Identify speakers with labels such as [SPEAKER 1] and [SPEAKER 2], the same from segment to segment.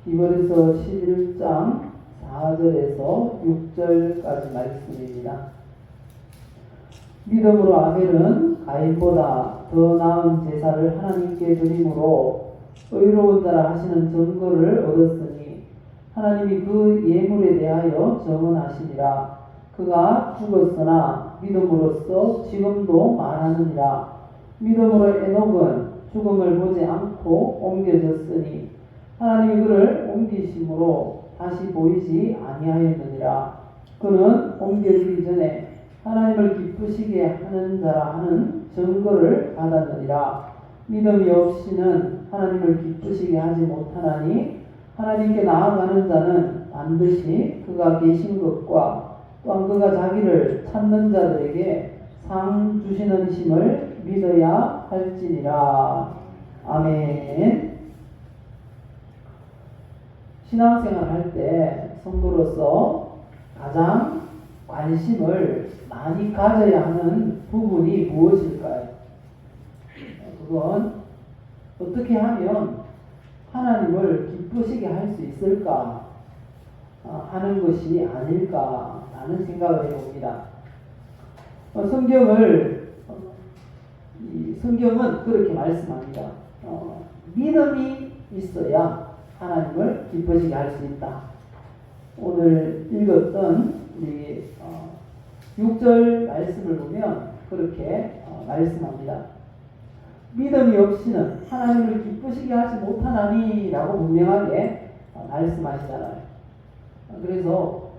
[SPEAKER 1] 히브리서 11장 4절에서 6절까지 말씀입니다. 믿음으로 아벨은 가인보다 더 나은 제사를 하나님께 드림으로 의로운 자라 하시는 증거를 얻었으니 하나님이 그 예물에 대하여 정언하시니라. 그가 죽었으나 믿음으로써 지금도 말하느니라. 믿음으로 에녹은 죽음을 보지 않고 옮겨졌으니 하나님이 그를 옮기심으로 다시 보이지 아니하였느니라. 그는 옮겨지기 전에 하나님을 기쁘시게 하는 자라 하는 증거를 받았느니라. 믿음이 없이는 하나님을 기쁘시게 하지 못하나니 하나님께 나아가는 자는 반드시 그가 계신 것과 또한 그가 자기를 찾는 자들에게 상 주시는 심을 믿어야 할지니라. 아멘. 신앙생활 할 때 성도로서 가장 관심을 많이 가져야 하는 부분이 무엇일까요? 그건 어떻게 하면 하나님을 기쁘시게 할 수 있을까 하는 것이 아닐까라는 생각을 해봅니다. 성경은 그렇게 말씀합니다. 믿음이 있어야 하나님을 기쁘시게 할 수 있다. 오늘 읽었던 우리 6절 말씀을 보면 그렇게 말씀합니다. 믿음이 없이는 하나님을 기쁘시게 하지 못하나니 라고 분명하게 말씀하시잖아요. 그래서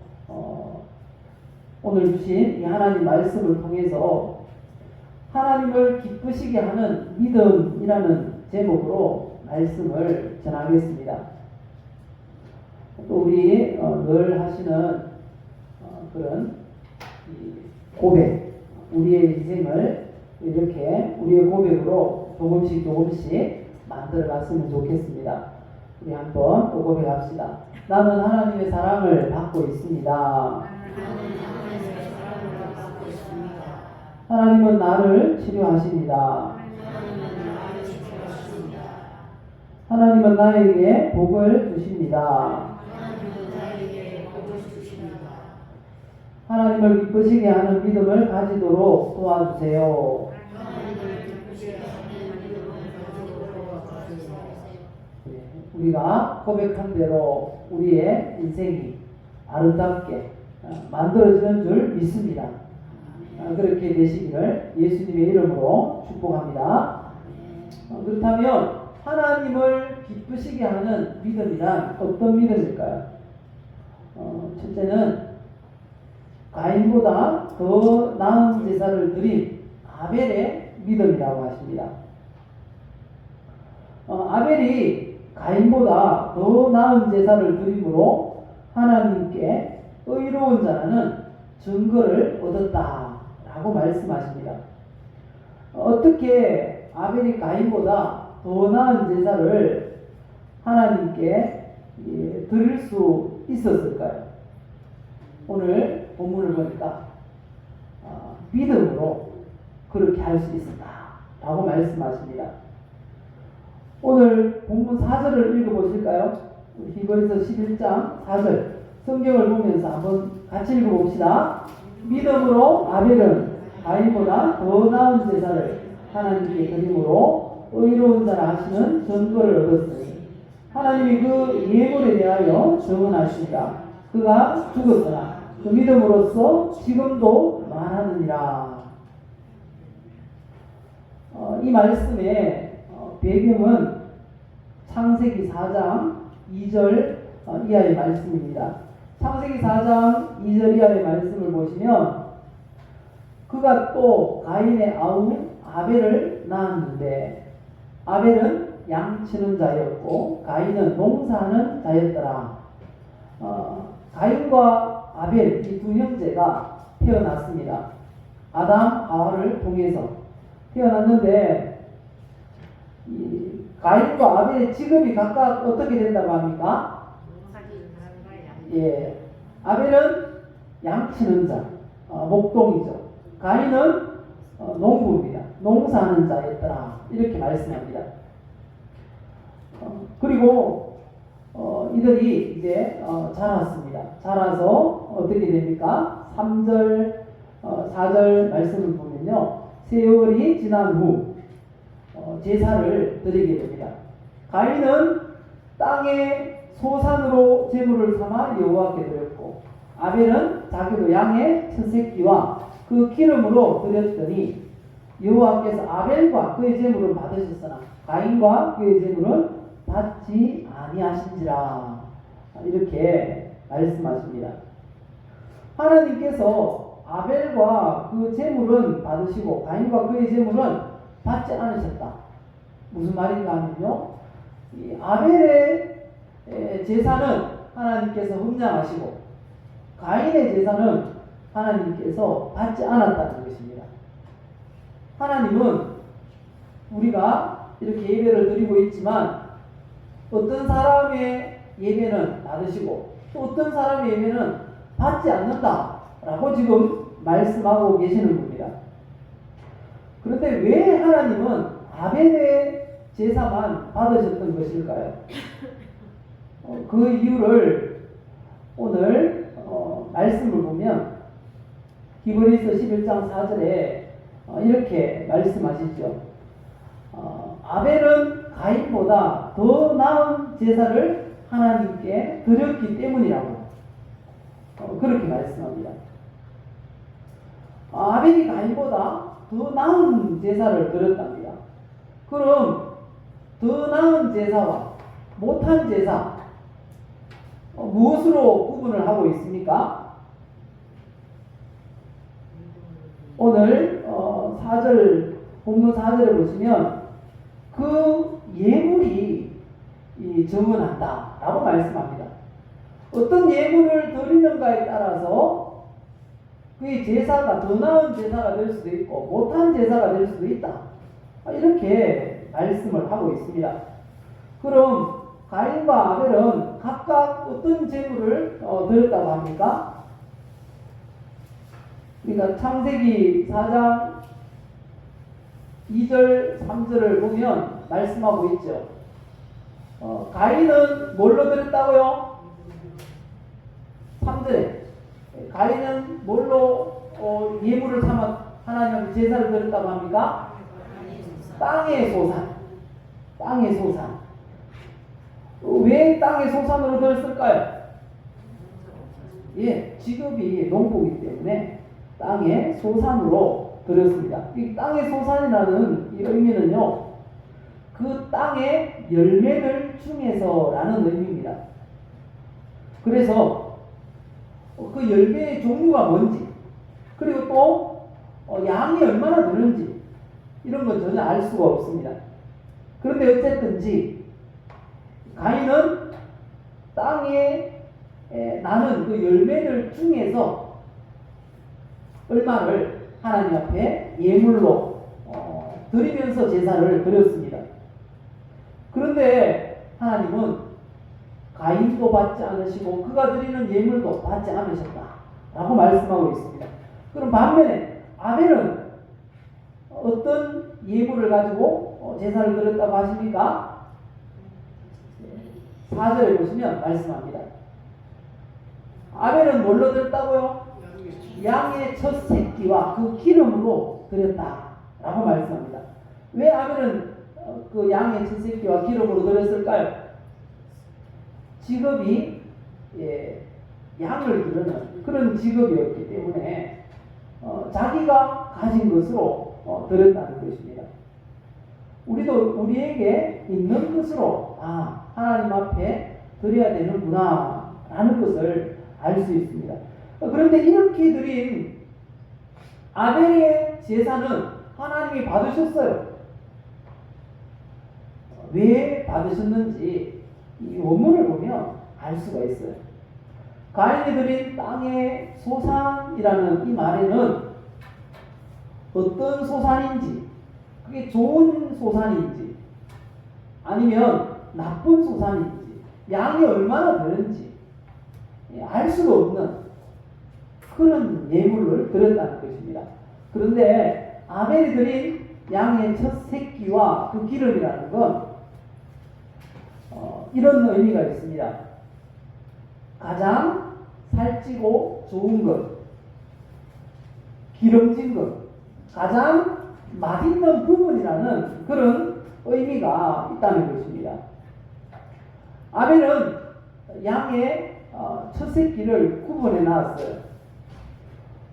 [SPEAKER 1] 오늘 주신 이 하나님 말씀을 통해서 하나님을 기쁘시게 하는 믿음이라는 제목으로 말씀을 전하겠습니다. 또 우리 늘 하시는 그런 고백, 우리의 인생을 이렇게 우리의 고백으로 조금씩 만들어 갔으면 좋겠습니다. 우리 한번 또 고백합시다. 나는 하나님의 사랑을 받고 있습니다. 하나님은 나를 치료하십니다. 하나님은 나에게 복을 주십니다. 하나님을 기쁘시게 하는 믿음을 가지도록 도와주세요. 우리가 고백한 대로 우리의 인생이 아름답게 만들어지는 줄 믿습니다. 그렇게 되시기를 예수님의 이름으로 축복합니다. 그렇다면 하나님을 기쁘시게 하는 믿음이란 어떤 믿음일까요? 첫째는 가인보다 더 나은 제사를 드린 아벨의 믿음이라고 하십니다. 아벨이 가인보다 더 나은 제사를 드림으로 하나님께 의로운 자라는 증거를 얻었다라고 말씀하십니다. 어떻게 아벨이 가인보다 더 나은 제사를 하나님께 드릴 수 있었을까요? 오늘 본문을 보니까 믿음으로 그렇게 할 수 있었다라고 말씀하십니다. 오늘 본문 4절을 읽어보실까요? 히브리서 11장 4절 성경을 보면서 한번 같이 읽어봅시다. 믿음으로 아벨은 가인보다 더 나은 제사를 하나님께 드림으로 의로운 자라 하시는 증거를 얻었으니 하나님이 그 예물에 대하여 정언하시니라. 그가 죽었으나 그 믿음으로써 지금도 말하느니라. 이 말씀의 배경은 창세기 4장 2절 이하의 말씀입니다. 창세기 4장 2절 이하의 말씀을 보시면 그가 또 가인의 아우 아벨을 낳았는데 아벨은 양치는 자였고 가인은 농사하는 자였더라. 가인과 아벨 이 두 형제가 태어났습니다. 아담 하와를 통해서 태어났는데 가인과 아벨의 직업이 각각 어떻게 된다고 합니까? 예, 아벨은 양치는 자, 목동이죠. 가인은 농부입니다. 농사하는 자였더라. 이렇게 말씀합니다. 그리고 이들이 이제 자랐습니다. 자라서 어떻게 됩니까? 3절, 4절 말씀을 보면요. 세월이 지난 후 제사를 드리게 됩니다. 가인은 땅의 소산으로 제물을 삼아 여호와께 드렸고, 아벨은 자기도 양의 첫 새끼와 그 기름으로 드렸더니 여호와께서 아벨과 그의 제물을 받으셨으나 가인과 그의 제물은 받지 아니하신지라. 이렇게 말씀하십니다. 하나님께서 아벨과 그 제물은 받으시고 가인과 그의 제물은 받지 않으셨다. 무슨 말인가 하면요, 이 아벨의 제사는 하나님께서 흠량하시고 가인의 제사는 하나님께서 받지 않았다는 것입니다. 하나님은 우리가 이렇게 예배를 드리고 있지만 어떤 사람의 예배는 받으시고 또 어떤 사람의 예배는 받지 않는다라고 지금 말씀하고 계시는 겁니다. 그런데 왜 하나님은 아벨의 제사만 받으셨던 것일까요? 그 이유를 오늘 말씀을 보면 히브리서 11장 4절에 이렇게 말씀하시죠. 아벨은 가인보다 더 나은 제사를 하나님께 드렸기 때문이라고 그렇게 말씀합니다. 아벨이 가인보다 더 나은 제사를 드렸답니다. 그럼 더 나은 제사와 못한 제사 무엇으로 구분을 하고 있습니까? 오늘 4절 본문 4절에 보시면 그 예물이 정언한다라고 말씀합니다. 어떤 예물을 드리는가에 따라서 그의 제사가 더 나은 제사가 될 수도 있고 못한 제사가 될 수도 있다. 이렇게 말씀을 하고 있습니다. 그럼 가인과 아벨은 각각 어떤 제물을 드렸다고 합니까? 그러니까 창세기 4장 2절 3절을 보면 말씀하고 있죠. 가인은 뭘로 드렸다고요? 3절에 가인은 뭘로 예물을 삼아 하나님 제사를 드렸다고 합니까? 땅의 소산. 땅의 소산. 왜 땅의 소산으로 드렸을까요? 예, 직업이 농부이기 때문에 땅의 소산으로 드렸습니다. 이 땅의 소산이라는 이 의미는요, 그 땅의 열매들 중에서라는 의미입니다. 그래서 그 열매의 종류가 뭔지, 그리고 또 양이 얼마나 되는지 이런 건 전혀 알 수가 없습니다. 그런데 어쨌든지 가인은 땅에 나는 그 열매들 중에서 얼마를 하나님 앞에 예물로 드리면서 제사를 드렸습니다. 그런데 하나님은 가인도 받지 않으시고 그가 드리는 예물도 받지 않으셨다라고 말씀하고 있습니다. 그럼 반면에 아벨은 어떤 예물을 가지고 제사를 드렸다고 하십니까? 4절에 보시면 말씀합니다. 아벨은 뭘로 드렸다고요? 양의 첫 새끼와 그 기름으로 드렸다라고 말씀합니다. 왜 아벨은 그 양의 첫 새끼와 기름으로 드렸을까요? 직업이 양을 기르는 그런 직업이었기 때문에 자기가 가진 것으로 드렸다는 것입니다. 우리도 우리에게 있는 것으로 하나님 앞에 드려야 되는구나 라는 것을 알 수 있습니다. 그런데 이렇게 드린 아벨의 제사는 하나님이 받으셨어요. 왜 받으셨는지 이 원문을 보면 알 수가 있어요. 가인이 드린 땅의 소산이라는 이 말에는 어떤 소산인지, 그게 좋은 소산인지 아니면 나쁜 소산인지 양이 얼마나 되는지 알 수가 없는 그런 예물을 드렸다는 것입니다. 그런데 아벨이 드린 양의 첫 새끼와 그 기름이라는 건 이런 의미가 있습니다. 가장 살찌고 좋은 것, 기름진 것, 가장 맛있는 부분이라는 그런 의미가 있다는 것입니다. 아벨은 양의 첫 새끼를 구분해 놨어요.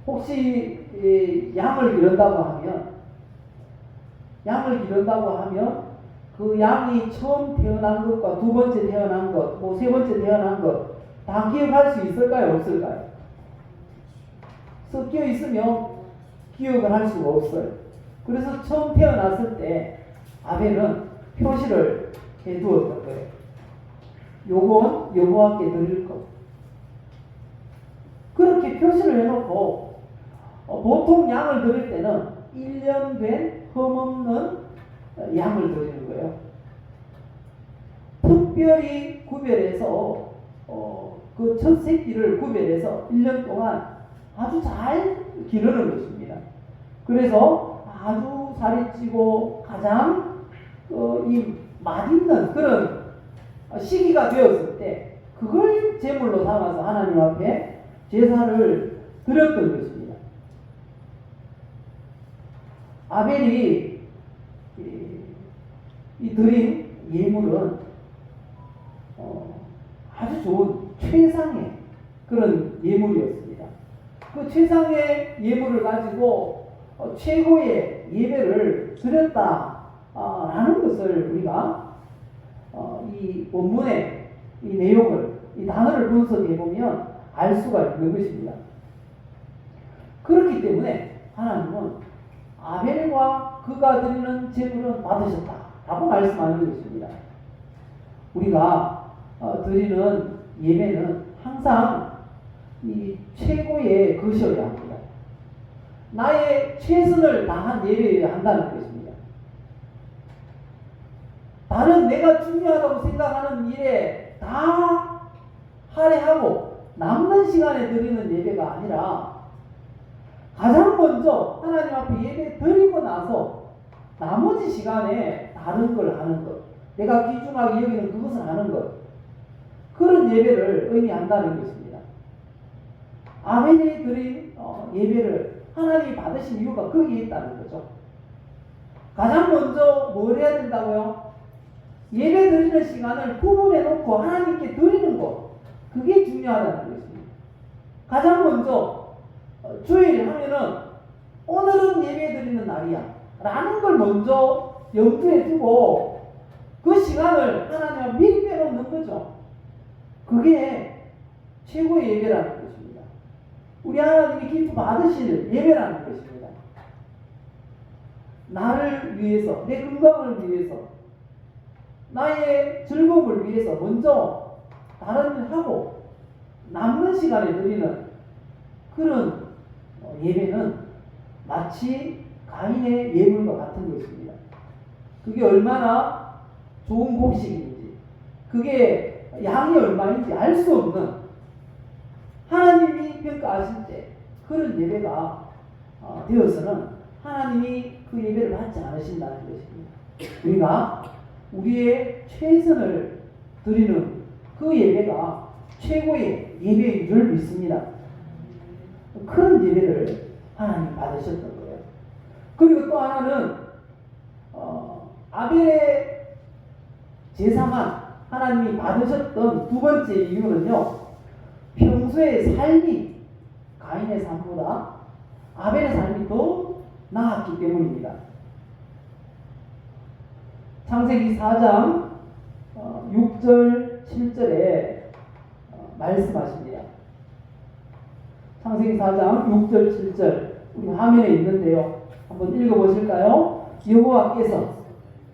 [SPEAKER 1] 혹시 양을 기른다고 하면 그 양이 처음 태어난 것과 두 번째 태어난 것, 뭐 세 번째 태어난 것 다 기억할 수 있을까요? 없을까요? 섞여 있으면 기억을 할 수가 없어요. 그래서 처음 태어났을 때 아벨은 표시를 해두었던 거예요. 요건 여호와께 드릴 것. 그렇게 표시를 해놓고 보통 양을 드릴 때는 1년 된 흠없는 양을 드리는 거예요. 특별히 구별해서 그 첫 새끼를 구별해서 1년 동안 아주 잘 기르는 것입니다. 그래서 아주 살이 찌고 가장 이 맛있는 그런 시기가 되었을 때 그걸 제물로 삼아서 하나님 앞에 제사를 드렸던 것입니다. 아벨이 이 드린 예물은 아주 좋은 최상의 그런 예물이었습니다. 그 최상의 예물을 가지고 최고의 예배를 드렸다라는 것을 우리가 이 본문의 이 내용을, 이 단어를 분석해 보면 알 수가 있는 것입니다. 그렇기 때문에 하나님은 아벨과 그가 드리는 제물은 받으셨다라고 말씀하는 것입니다. 우리가 드리는 예배는 항상 이 최고의 것이어야 합니다. 나의 최선을 다한 예배여야 한다는 것입니다. 다른 내가 중요하다고 생각하는 일에 다 할애하고 남는 시간에 드리는 예배가 아니라 가장 먼저 하나님 앞에 예배 드리고 나서 나머지 시간에 다른 걸 하는 것, 내가 귀중하게 여기는 그것을 하는 것, 그런 예배를 의미한다는 것입니다. 아벨이 드린 예배를 하나님이 받으신 이유가 거기에 있다는 거죠. 가장 먼저 뭘 해야 된다고요? 예배 드리는 시간을 구분해 놓고 하나님께 드리는 것, 그게 중요하다는 것입니다. 가장 먼저 주일 하면은 오늘은 예배 드리는 날이야 라는 걸 먼저 염두에 두고 그 시간을 하나님 앞에 미리 빼놓는 거죠. 그게 최고의 예배라는 것입니다. 우리 하나님이 기뻐 받으실 예배라는 것입니다. 나를 위해서, 내 건강을 위해서, 나의 즐거움을 위해서 먼저 다른 일 하고 남는 시간에 드리는 그런 예배는 마치 가인의 예물과 같은 것입니다. 그게 얼마나 좋은 곡식인지, 그게 양이 얼마인지 알 수 없는, 하나님이 평가하실 때 그런 예배가 되어서는 하나님이 그 예배를 받지 않으신다는 것입니다. 우리가 우리의 최선을 드리는 그 예배가 최고의 예배인 줄 믿습니다. 그런 예배를 하나님 받으셨던 거예요. 그리고 또 하나는 아벨의 제사만 하나님이 받으셨던 두 번째 이유는요, 평소의 삶이 가인의 삶보다 아벨의 삶이 더 나았기 때문입니다. 창세기 4장 6절 7절에 말씀하십니다. 창세기 4장 6절 7절 우리 화면에 있는데요, 한번 읽어보실까요? 여호와께서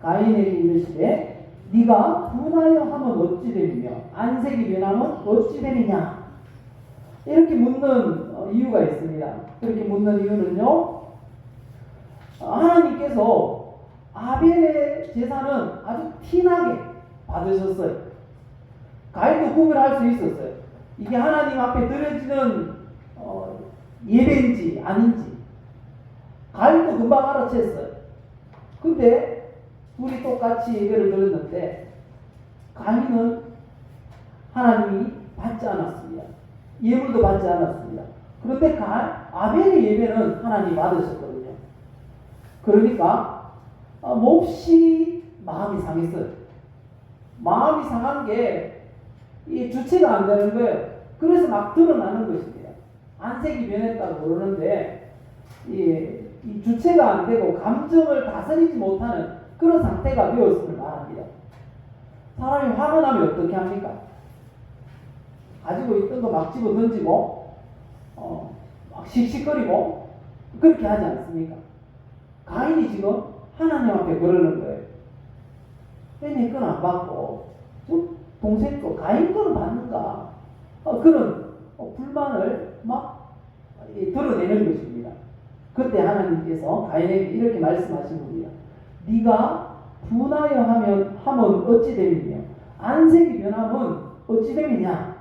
[SPEAKER 1] 가인에게 이르시되 네가 분하여 하면 어찌 되리며 안색이 변하면 어찌 되느냐, 이렇게 묻는 이유가 있습니다. 그렇게 묻는 이유는요, 하나님께서 아벨의 제사는 아주 티나게 받으셨어요. 가인도 구별할 수 있었어요. 이게 하나님 앞에 드려지는 예배인지 아닌지. 가인도 금방 알아챘어요. 근데 둘이 똑같이 예배를 드렸는데 가인은 하나님이 받지 않았습니다. 예물도 받지 않았습니다. 그런데 아벨의 예배는 하나님이 받으셨거든요. 그러니까 몹시 마음이 상했어요. 마음이 상한 게 이 주체가 안 되는 거예요. 그래서 막 드러나는 것입니다. 안색이 변했다고 그러는데 이 주체가 안 되고 감정을 다스리지 못하는 그런 상태가 되었음을 말합니다. 사람이 화가 나면 어떻게 합니까? 가지고 있던 거 막 집어 던지고 막 씩씩거리고 그렇게 하지 않습니까? 가인이 지금 하나님 앞에 그러는 거예요. 왜 내 건 안 받고 동생 거 가인 거는 받는가? 그런 불만을 막 드러내는 것입니다. 그때 하나님께서 가인에게 이렇게 말씀하신 겁니다. 네가 분하여 하면 어찌 됨이며 안색이 변하면 어찌 됨이냐?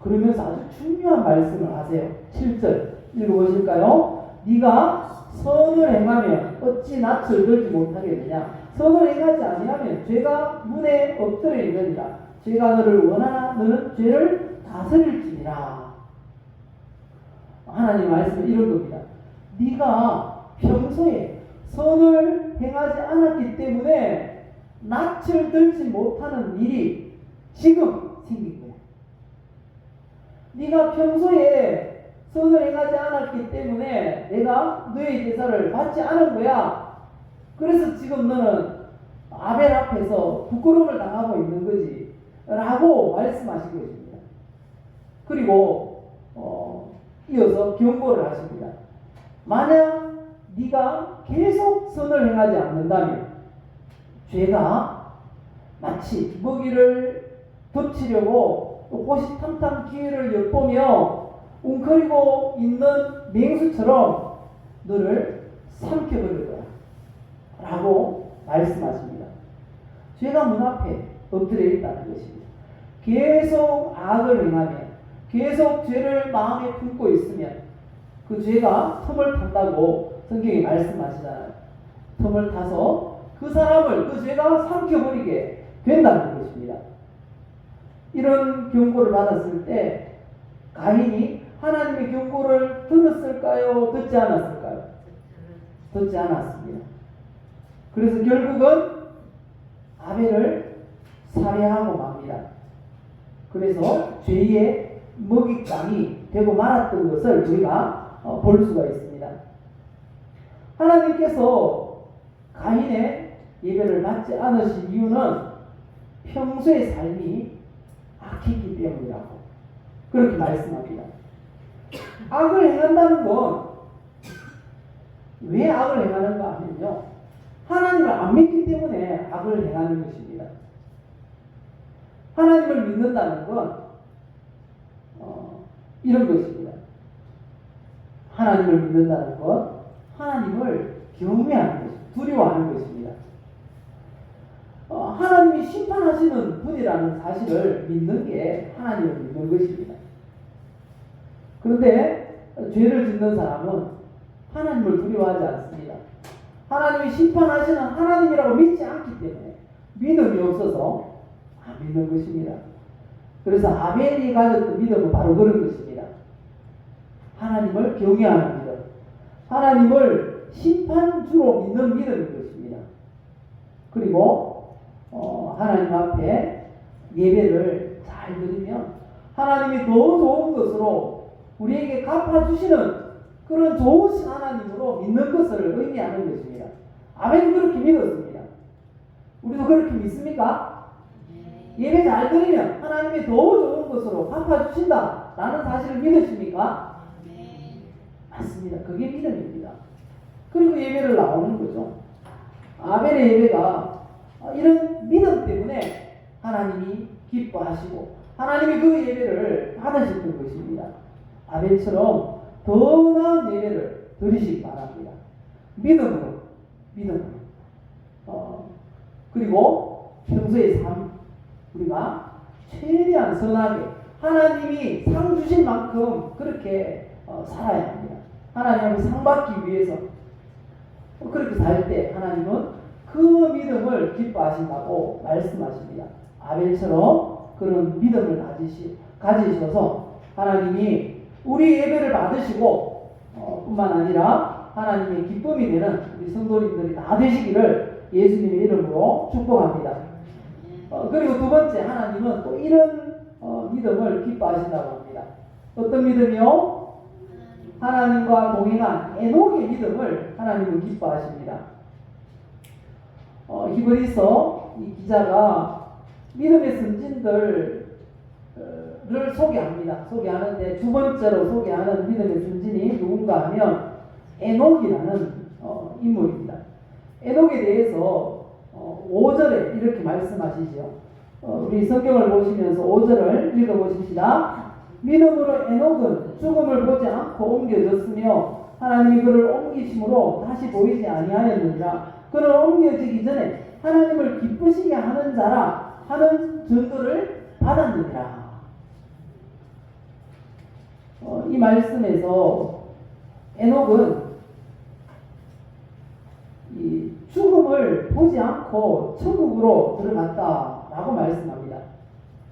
[SPEAKER 1] 그러면서 아주 중요한 말씀을 하세요. 7절 읽어보실까요? 네가 선을 행하면 어찌 낯을 들지 못하겠느냐? 선을 행하지 아니하면 죄가 문에 엎드려 있느니라. 죄가 너를 원하나 너는 죄를 다스릴지니라. 하나님 말씀은 이런 겁니다. 네가 평소에 선을 행하지 않았기 때문에 낯을 들지 못하는 일이 지금 생긴 거야. 네가 평소에 선을 행하지 않았기 때문에 내가 너의 제사를 받지 않은 거야. 그래서 지금 너는 아벨 앞에서 부끄러움을 당하고 있는 거지 라고 말씀하신 것입니다. 그리고 이어서 경고를 하십니다. 만약 네가 계속 선을 행하지 않는다면 죄가 마치 먹이를 덮치려고 호시탐탐 기회를 엿보며 웅크리고 있는 맹수처럼 너를 삼켜버릴 거야 라고 말씀하십니다. 죄가 문 앞에 엎드려 있다는 것입니다. 계속 악을 행하면, 계속 죄를 마음에 품고 있으면 그 죄가 틈을 탄다고 성경이 말씀하시잖아요. 틈을 타서 그 사람을, 그 죄가 삼켜버리게 된다는 것입니다. 이런 경고를 받았을 때 가인이 하나님의 경고를 들었을까요? 듣지 않았을까요? 듣지 않았습니다. 그래서 결국은 아벨을 살해하고 맙니다. 그래서 죄의 먹잇감이 되고 말았던 것을 우리가 볼 수가 있습니다. 하나님께서 가인의 예배를 받지 않으신 이유는 평소의 삶이 악했기 때문이라고 그렇게 말씀합니다. 악을 행한다는 건 왜 악을 행하는가 하면요, 하나님을 안 믿기 때문에 악을 행하는 것입니다. 하나님을 믿는다는 건 이런 것입니다. 하나님을 믿는다는 건 하나님을 경외하는 것입니다. 두려워하는 것입니다. 하나님이 심판하시는 분이라는 사실을 믿는 게 하나님을 믿는 것입니다. 그런데 죄를 짓는 사람은 하나님을 두려워하지 않습니다. 하나님이 심판하시는 하나님이라고 믿지 않기 때문에 믿음이 없어서 안 믿는 것입니다. 그래서 아벨이 가졌던 믿음은 바로 그런 것입니다. 하나님을 경외하는 믿음, 하나님을 심판주로 믿는 믿음인 것입니다. 그리고 하나님 앞에 예배를 잘 드리면 하나님이 더 좋은 것으로 우리에게 갚아주시는 그런 좋으신 하나님으로 믿는 것을 의미하는 것입니다. 아멘은 그렇게 믿었습니다. 우리도 그렇게 믿습니까? 예배 잘 드리면 하나님이 더 좋은 것으로 갚아주신다 라는 사실을 믿으십니까? 맞습니다. 그게 믿음입니다. 그리고 예배를 나오는 거죠. 아벨의 예배가 이런 믿음 때문에 하나님이 기뻐하시고 하나님이 그 예배를 받으셨던 것입니다. 아벨처럼 더 나은 예배를 드리시기 바랍니다. 믿음으로. 그리고 평소의 삶, 우리가 최대한 선하게 하나님이 상 주신 만큼 그렇게 살아야 합니다. 하나님이 상 받기 위해서 그렇게 살 때 하나님은 그 믿음을 기뻐하신다고 말씀하십니다. 아벨처럼 그런 믿음을 가지셔서 하나님이 우리 예배를 받으시고 뿐만 아니라 하나님의 기쁨이 되는 우리 성도님들이 다 되시기를 예수님의 이름으로 축복합니다. 그리고 두 번째, 하나님은 또 이런 믿음을 기뻐하신다고 합니다. 어떤 믿음이요? 하나님과 동행한 에녹의 믿음을 하나님은 기뻐하십니다. 히브리서 이 기자가 믿음의 선진들을 소개합니다. 소개하는데 두 번째로 소개하는 믿음의 선진이 누군가 하면 에녹이라는 인물입니다. 에녹에 대해서 5절에 이렇게 말씀하시죠. 우리 성경을 보시면서 5절을 읽어보십시다. 믿음으로 에녹은 죽음을 보지 않고 옮겨졌으며 하나님이 그를 옮기심으로 다시 보이지 아니하였느니라. 그는 옮겨지기 전에 하나님을 기쁘시게 하는 자라 하는 증거를 받았느니라. 이 말씀에서 에녹은 이 죽음을 보지 않고 천국으로 들어갔다라고 말씀합니다.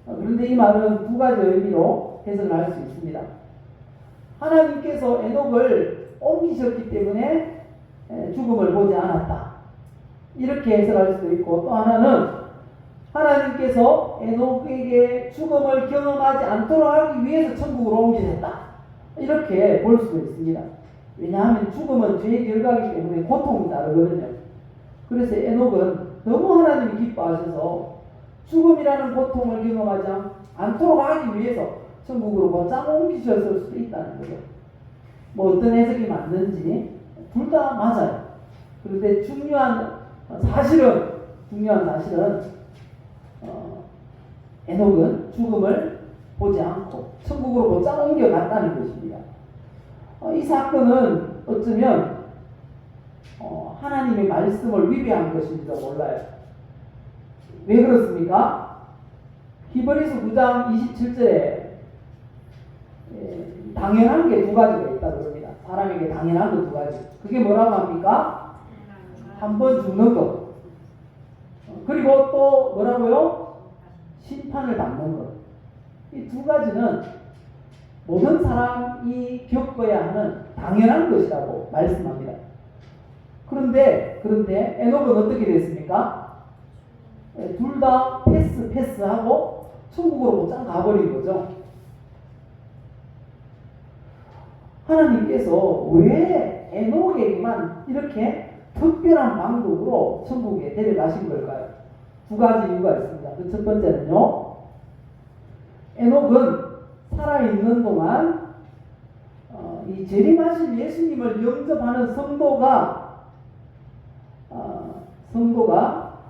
[SPEAKER 1] 그런데 이 말은 두 가지 의미로 해석을 할 수 있습니다. 하나님께서 에녹을 옮기셨기 때문에 죽음을 보지 않았다. 이렇게 해석할 수도 있고, 또 하나는 하나님께서 에녹에게 죽음을 경험하지 않도록 하기 위해서 천국으로 옮기셨다. 이렇게 볼 수도 있습니다. 왜냐하면 죽음은 죄의 결과이기 때문에 고통이 따르거든요. 그래서 에녹은 너무 하나님이 기뻐하셔서 죽음이라는 고통을 경험하지 않도록 하기 위해서 천국으로 곧장 옮기셨을 수도 있다는 거죠. 뭐 어떤 해석이 맞는지 둘 다 맞아요. 그런데 중요한 사실은 에녹은 죽음을 보지 않고 천국으로 곧장 옮겨갔다는 것입니다. 이 사건은 어쩌면 하나님의 말씀을 위배한 것인지도 몰라요. 왜 그렇습니까? 히브리서 9장 27절에 당연한 게 두 가지가 있다고 합니다. 사람에게 당연한 거 두 가지. 그게 뭐라고 합니까? 한 번 죽는 것. 그리고 또 뭐라고요? 심판을 받는 것. 이 두 가지는 모든 사람이 겪어야 하는 당연한 것이라고 말씀합니다. 그런데 에녹은 어떻게 됐습니까? 둘 다 패스하고 천국으로 곧장 가버린 거죠. 하나님께서 왜 에녹에게만 이렇게 특별한 방법으로 천국에 데려가신 걸까요? 두 가지 이유가 있습니다. 그 첫 번째는요, 에녹은 살아있는 동안 이 재림하신 예수님을 영접하는 성도가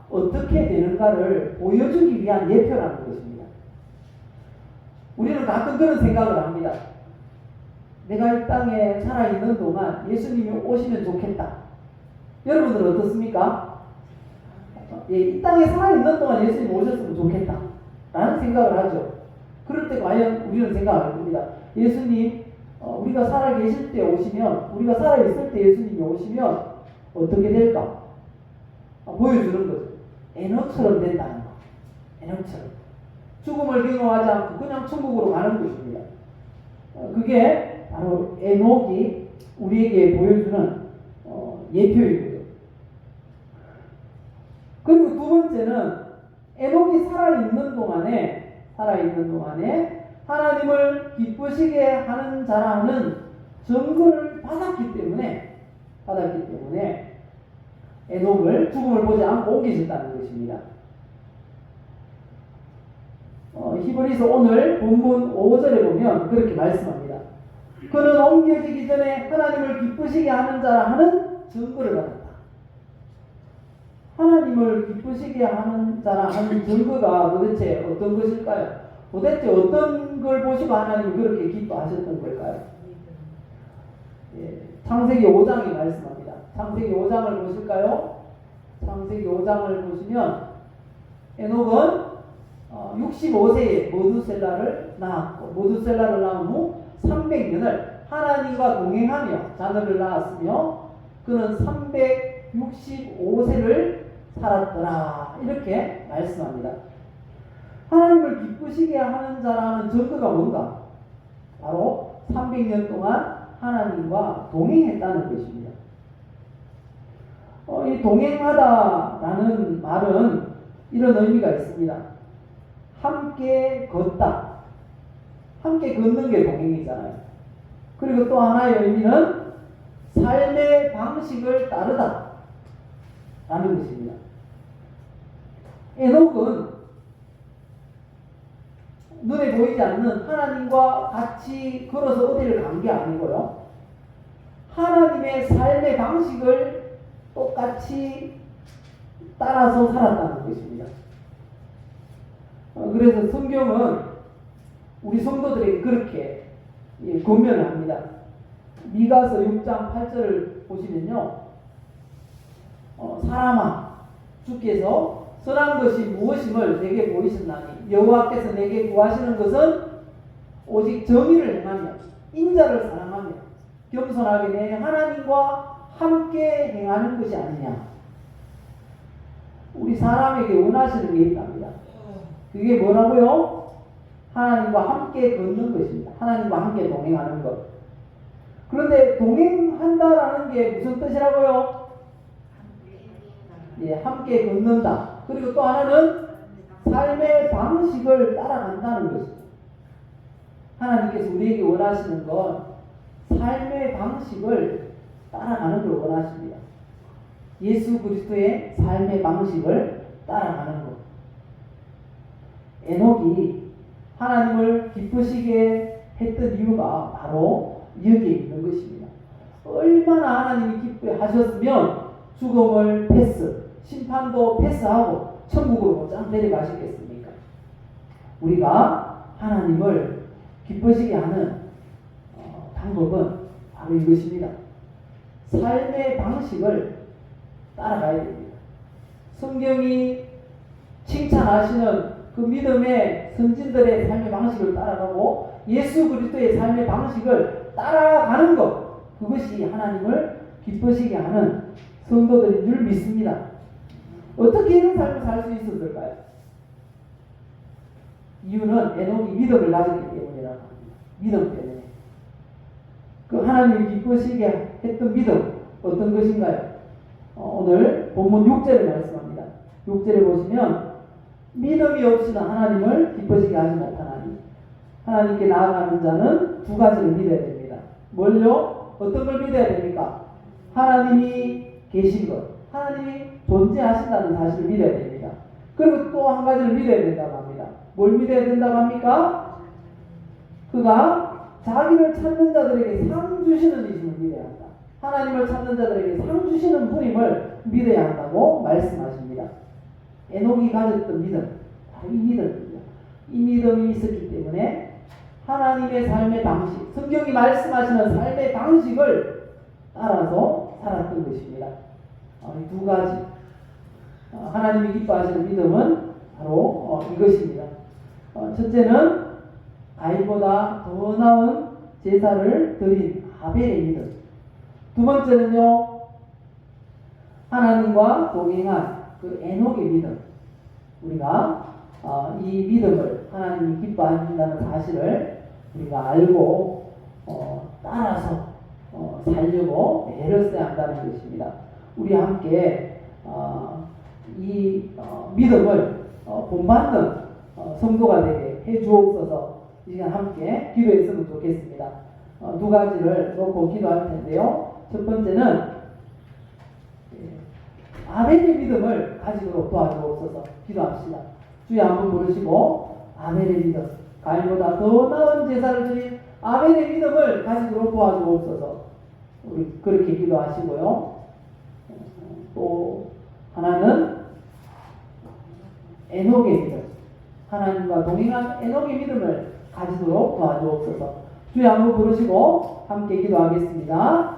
[SPEAKER 1] 어떻게 되는가를 보여주기 위한 예표라는 것입니다. 우리는 가끔 그런 생각을 합니다. 내가 이 땅에 살아있는 동안 예수님이 오시면 좋겠다. 여러분들은 어떻습니까? 이 땅에 살아있는 동안 예수님 오셨으면 좋겠다 라는 생각을 하죠. 그럴 때 과연 우리는 생각을 합니다. 예수님 우리가 살아계실 때 오시면, 우리가 살아있을 때 예수님이 오시면 어떻게 될까? 보여주는 거죠. 에녹처럼 된다는 거. 에녹처럼 죽음을 경험하지 않고 그냥 천국으로 가는 것입니다. 그게 바로 에녹이 우리에게 보여주는 예표인 거죠. 그리고 두 번째는 에녹이 살아있는 동안에 하나님을 기쁘시게 하는 자라는 증거를 받았기 때문에 에녹을 죽음을 보지 않고 옮기셨다는 것입니다. 히브리서 오늘 본문 5절에 보면 그렇게 말씀합니다. 그는 옮겨지기 전에 하나님을 기쁘시게 하는 자라 하는 증거를 받았다. 하나님을 기쁘시게 하는 자라 하는 증거가 도대체 어떤 것일까요? 도대체 어떤 걸 보시고 하나님이 그렇게 기뻐하셨던 걸까요? 창세기 5장이 말씀합니다. 창세기 5장을 보실까요? 창세기 5장을 보시면 에녹은 65세에 모두셀라를 낳았고, 모두셀라를 낳은 후 300년을 하나님과 동행하며 자녀를 낳았으며 그는 365세를 살았더라. 이렇게 말씀합니다. 하나님을 기쁘시게 하는 자라는 증거가 뭔가? 바로 300년 동안 하나님과 동행했다는 것입니다. 이 동행하다라는 말은 이런 의미가 있습니다. 함께 걷다. 함께 걷는 게 동행이잖아요. 그리고 또 하나의 의미는 삶의 방식을 따르다 라는 것입니다. 에녹은 눈에 보이지 않는 하나님과 같이 걸어서 어디를 간 게 아니고요. 하나님의 삶의 방식을 똑같이 따라서 살았다는 것입니다. 그래서 성경은 우리 성도들에게 그렇게 권면을 합니다. 미가서 6장 8절을 보시면요. 사람아, 주께서 선한 것이 무엇임을 내게 보이셨나니 여호와께서 내게 구하시는 것은 오직 정의를 행하며 인자를 사랑하며 겸손하게 내 하나님과 함께 행하는 것이 아니냐. 우리 사람에게 원하시는 게 있답니다. 그게 뭐라고요? 하나님과 함께 걷는 것입니다. 하나님과 함께 동행하는 것. 그런데 동행한다라는 게 무슨 뜻이라고요? 예, 함께 걷는다. 그리고 또 하나는 삶의 방식을 따라간다는 것입니다. 하나님께서 우리에게 원하시는 건 삶의 방식을 따라가는 걸 원하십니다. 예수 그리스도의 삶의 방식을 따라가는 것. 에녹이 하나님을 기쁘시게 했던 이유가 바로 여기에 있는 것입니다. 얼마나 하나님이 기뻐하셨으면 죽음을 패스, 심판도 패스하고 천국으로 짱 데려가시겠습니까? 우리가 하나님을 기쁘시게 하는 방법은 바로 이것입니다. 삶의 방식을 따라가야 됩니다. 성경이 칭찬하시는 그 믿음의 선진들의 삶의 방식을 따라가고 예수 그리스도의 삶의 방식을 따라가는 것, 그것이 하나님을 기쁘시게 하는 성도들인 줄 믿습니다. 어떻게 이런 삶을 살 수 있었을까요? 이유는 에녹이 믿음을 가졌기 때문이라고 합니다. 믿음 때문에. 그 하나님이 기쁘시게 했던 믿음, 어떤 것인가요? 오늘 본문 6절에 말씀합니다. 6절에 보시면 믿음이 없이는 하나님을 기쁘시게 하지 못하나니 하나님께 나아가는 자는 두 가지를 믿어야 됩니다. 뭘요? 어떤 걸 믿어야 됩니까? 하나님이 계신 것, 하나님이 존재하신다는 사실을 믿어야 됩니다. 그리고 또 한 가지를 믿어야 된다고 합니다. 뭘 믿어야 된다고 합니까? 그가 자기를 찾는 자들에게 상 주시는 이심을 믿어야 한다. 하나님을 찾는 자들에게 상 주시는 분임을 믿어야 한다고 말씀하십니다. 에녹이 가졌던 믿음, 바로 이 믿음입니다. 이 믿음이 있었기 때문에 하나님의 삶의 방식, 성경이 말씀하시는 삶의 방식을 따라서 살았던 것입니다. 이 두 가지, 하나님이 기뻐하시는 믿음은 바로 이것입니다. 첫째는 가인보다 더 나은 제사를 드린 아벨의 믿음. 두 번째는요, 하나님과 동행한 그 에녹의 믿음. 우리가 이 믿음을 하나님이 기뻐하신다는 사실을 우리가 알고 따라서 살려고 애를 써야 한다는 것입니다. 우리 함께 이 믿음을 본받는 성도가 되게 해 주옵소서. 이 시간 함께 기도했으면 좋겠습니다. 두 가지를 놓고 기도할 텐데요. 첫 번째는 아벨의 믿음을 가지도록 도와주옵소서. 기도합시다. 주여 한번 부르시고 아벨의 믿음, 가인보다 더 나은 제사를 드린 아벨의 믿음을 가지도록 도와주옵소서. 우리 그렇게 기도하시고요. 또 하나는 에녹의 믿음, 하나님과 동행한 에녹의 믿음을 가지도록 도와주옵소서. 주여 한번 부르시고 함께 기도하겠습니다.